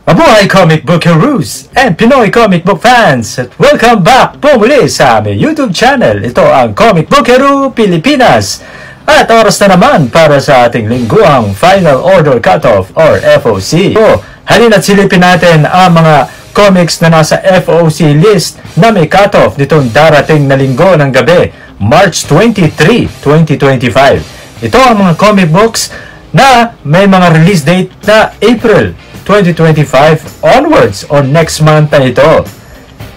Mabuhay comic book heroes and Pinoy comic book fans! At welcome back po muli sa aming YouTube channel. Ito ang Comic Book Hero Pilipinas. At oras na naman para sa ating lingguang Final Order Cutoff or FOC. So, halina't silipin natin ang mga comics na nasa FOC list na may cutoff nitong darating na linggo ng gabi, March 23, 2025. Ito ang mga comic books na may mga release date na April 2025 onwards o next month na ito.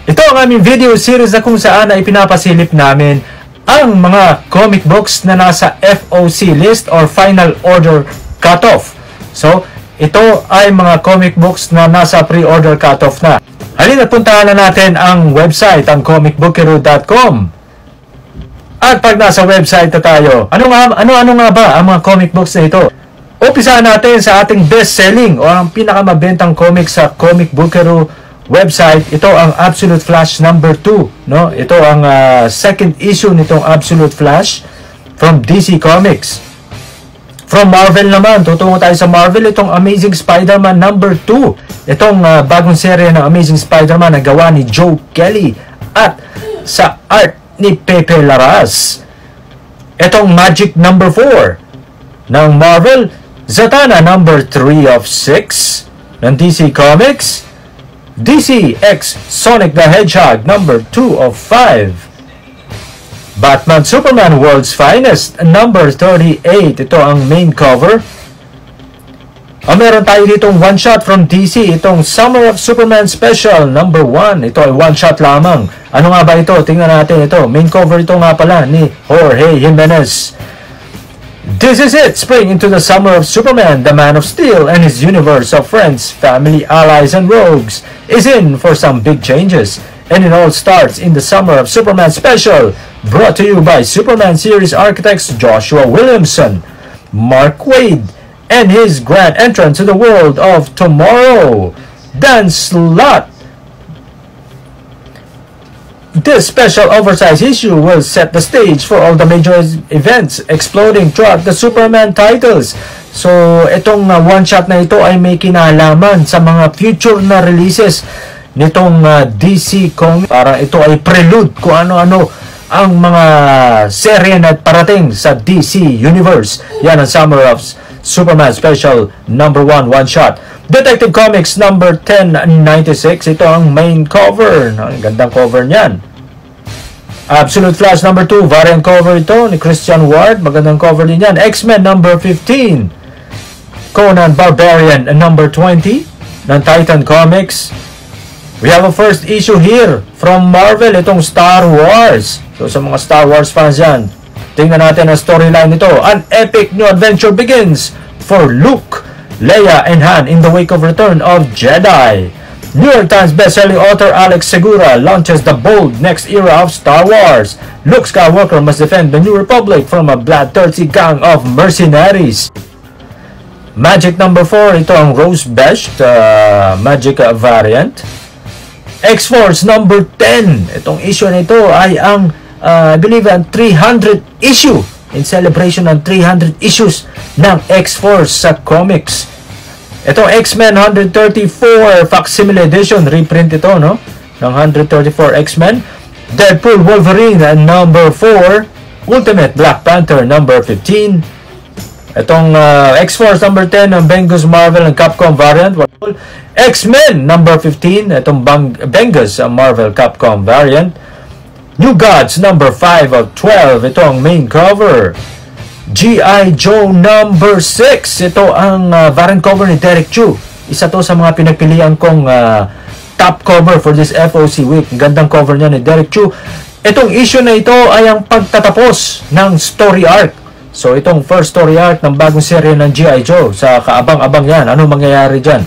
Ito ang aming video series na kung saan ay pinapasilip namin ang mga comic books na nasa FOC list or Final Order Cutoff. So, ito ay mga comic books na nasa pre-order cutoff na. Halina't puntahan na natin ang website, ang comicbookhero.com. At pag nasa website na tayo, ano nga ba ang mga comic books na ito? Umpisahan natin sa ating best-selling o ang pinakamabentang comic sa Comic Book Hero website. Ito ang Absolute Flash number 2, no? Ito ang second issue nitong Absolute Flash from DC Comics. From Marvel naman, tutungo tayo sa Marvel, itong Amazing Spider-Man number 2. Itong bagong serye ng Amazing Spider-Man na gawa ni Joe Kelly at sa art ni Pepe Larraz. Itong Magic number 4 ng Marvel, Zatanna number 3 of 6 ng DC Comics, DC X Sonic the Hedgehog number 2 of 5, Batman Superman World's Finest number 38. Ito ang main cover. Meron tayo ditong one shot from DC, itong Summer of Superman Special number 1. Ito ay one shot lamang. Ano nga ba ito? Tingnan natin ito. Main cover ito nga pala ni Jorge Jimenez. This is it, spring into the summer of Superman. The Man of Steel and his universe of friends, family, allies, and rogues is in for some big changes. And it all starts in the Summer of Superman special, brought to you by Superman series architects Joshua Williamson, Mark Waid, and his grand entrance to the world of tomorrow, Dan Slott. This special oversized issue will set the stage for all the major events exploding throughout the Superman titles. So, itong one-shot na ito ay may kinalaman sa mga future na releases nitong DC Comics. Parang ito ay prelude kung ano-ano ang mga serye na parating sa DC Universe. Yan ang Summer of Superman Special number 1 one-shot. Detective Comics number 1096. Ito ang main cover. Ang gandang cover niyan. Absolute Flash number 2. Variant cover ito ni Christian Ward. Magandang cover din yan. X-Men number 15. Conan Barbarian number 20 ng Titan Comics. We have a first issue here from Marvel. Itong Star Wars. So sa mga Star Wars fans yan, tingnan natin ang storyline nito. An epic new adventure begins for Luke, Leia, and Han in the wake of Return of Jedi. New York Times bestselling author Alex Segura launches the bold next era of Star Wars. Luke Skywalker must defend the New Republic from a bloodthirsty gang of mercenaries. Magic number 4, ito ang Rose Besh Magic variant. X-Force number 10. Itong issue na ito ay ang I believe ang 300 issue in celebration ng 300 issues ng X-Force sa comics. Itong X-Men 134 facsimile edition, reprint ito, no? Ng 134 X-Men. Deadpool Wolverine number 4. Ultimate Black Panther number 15. Itong X-Force number 10 ng Bengus Marvel and Capcom variant. X-Men number 15. Itong Bengus Marvel Capcom variant. New Gods number 5 of 12. Ito ang main cover. G.I. Joe number 6. Ito ang variant cover ni Derek Chu. Isa to sa mga pinagpilian kong top cover for this FOC week. Ang gandang cover niya ni Derek Chu. Itong issue na ito ay ang pagtatapos ng story arc. So itong first story arc ng bagong serye ng G.I. Joe. Sa kaabang-abang yan. Ano mangyayari dyan?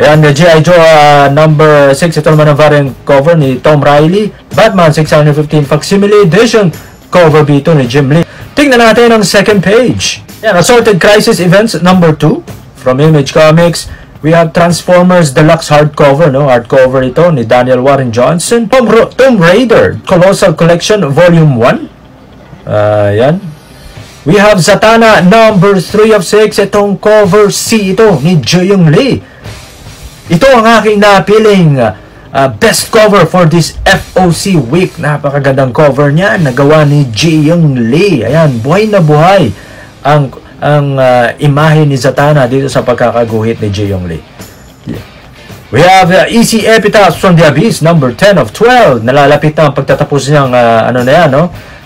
Ayan, G.I. Joe number 6. Ito naman ang variant cover ni Tom Riley. Batman 615 facsimile edition. Cover B ito ni Jim Lee. Tingnan natin ang second page. Ayan, Assorted Crisis Events number 2 from Image Comics. We have Transformers Deluxe hardcover, no? Hardcover ito ni Daniel Warren Johnson. Tomb Raider Colossal Collection Volume 1. Ayan. We have Zatanna number 3 of 6. Itong cover C ito ni Jung Lee. Ito ang aking napiling best cover for this FOC week. Napakagandang cover niya. Nagawa ni Ji-Young Lee. Ayan, buhay na buhay ang imahe ni Zatanna dito sa pagkakaguhit ni Ji-Young Lee. We have EC Epitaphs from the Abyss, number 10 of 12. Nalalapit na ang pagtatapos niyang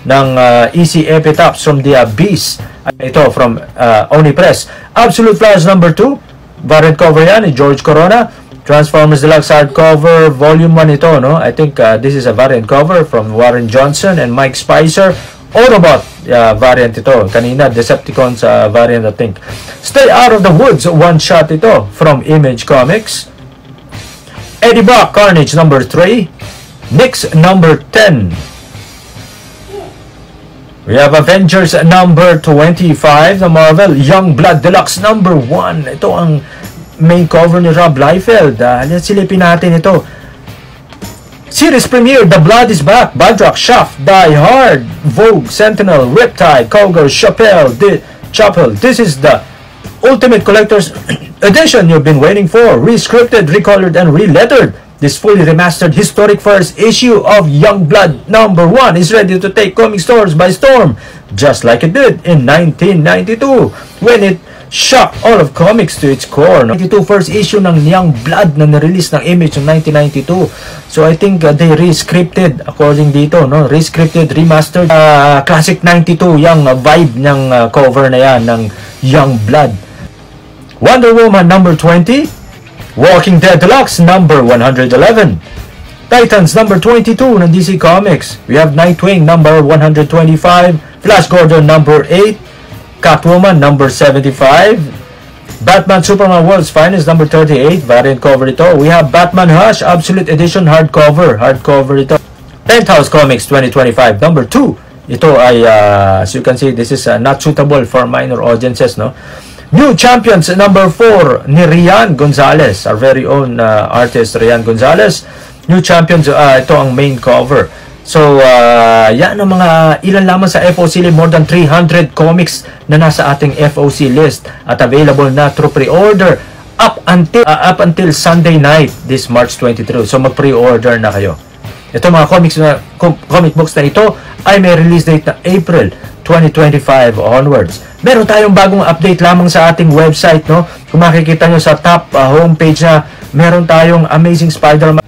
ng EC Epitaphs from the Abyss. Ito from Oni Press. Absolute Flowers number 2. Variant cover yan ni George Corona. Transformers Deluxe hardcover volume 1 ito, no? I think this is a variant cover from Warren Johnson and Mike Spicer. Autobot variant ito. Kanina Decepticons variant, I think. Stay Out of the Woods, one shot ito from Image Comics. Eddie Brock Carnage number 3. Nyx number 10. We have Avengers number 25 na Marvel. Young Blood Deluxe number 1. Ito ang main cover ni Rob Liefeld. Silipin natin ito. Series premiere, The Blood is Back. Badrock, Shaft, Die Hard, Vogue, Sentinel, Riptide, Kogo, Chappelle. This is the Ultimate Collector's Edition you've been waiting for. Rescripted, recolored, and relettered. This fully remastered historic first issue of Young Blood number 1 is ready to take comic stores by storm, just like it did in 1992 when it shocked all of comics to its core. 92 first issue ng Young Blood na na-release ng Image in 1992. So I think they rescripted according dito, no? Rescripted, remastered, classic 92 yung vibe ng cover na yan ng Young Blood. Wonder Woman number 20. Walking Dead Deluxe number 111. Titans number 22 ng DC Comics. We have Nightwing number 125. Flash Gordon number 8. Catwoman number 75. Batman Superman World's Finest number 38. Variant cover ito. We have Batman Hush Absolute Edition hardcover. Hardcover ito. Penthouse Comics 2025 number 2. Ito ay as you can see, this is not suitable for minor audiences, no? New Champions number 4 ni Rian Gonzalez, our very own artist Rian Gonzalez. New Champions, ito ang main cover. So yan ang mga ilan lamang sa FOC list. More than 300 comics na nasa ating FOC list at available na through pre-order up until Sunday night, this March 23. So mag pre-order na kayo. Ito mga comic books na ito ay may release date na April 2025 onwards. Meron tayong bagong update lamang sa ating website, no? Kung makikita nyo sa top homepage na meron tayong Amazing Spider-Man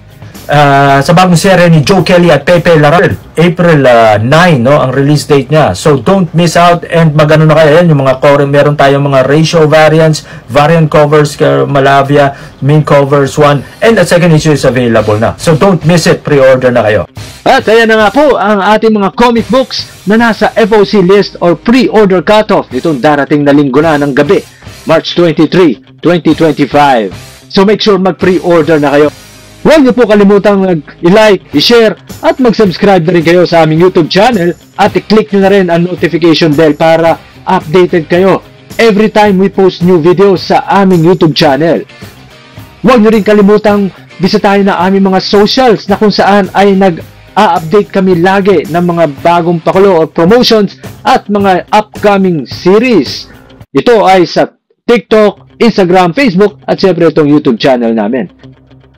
sa bagong serye ni Joe Kelly at Pepe Larraz. April 9, no, ang release date niya. So don't miss out and magano na kayo. Yan yung mga cover, meron tayong mga ratio variants, variant covers, Malavia, main covers 1, and the second issue is available na. So don't miss it, pre-order na kayo. At ayan na nga po ang ating mga comic books na nasa FOC list or pre-order cutoff nitong darating na linggo na ng gabi, March 23, 2025. So make sure mag-pre-order na kayo. Huwag niyo po kalimutang i-like, i-share, at mag-subscribe na rin kayo sa aming YouTube channel at i-click nyo na rin ang notification bell para updated kayo every time we post new videos sa aming YouTube channel. Huwag nyo rin kalimutang bisitahin na aming mga socials na kung saan ay nag-a-update kami lagi ng mga bagong pakulo o promotions at mga upcoming series. Ito ay sa TikTok, Instagram, Facebook at syempre itong YouTube channel namin.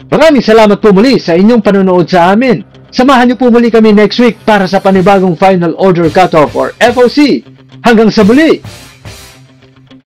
Maraming salamat po muli sa inyong panonood sa amin. Samahan niyo po muli kami next week para sa panibagong Final Order Cutoff or FOC. Hanggang sa muli!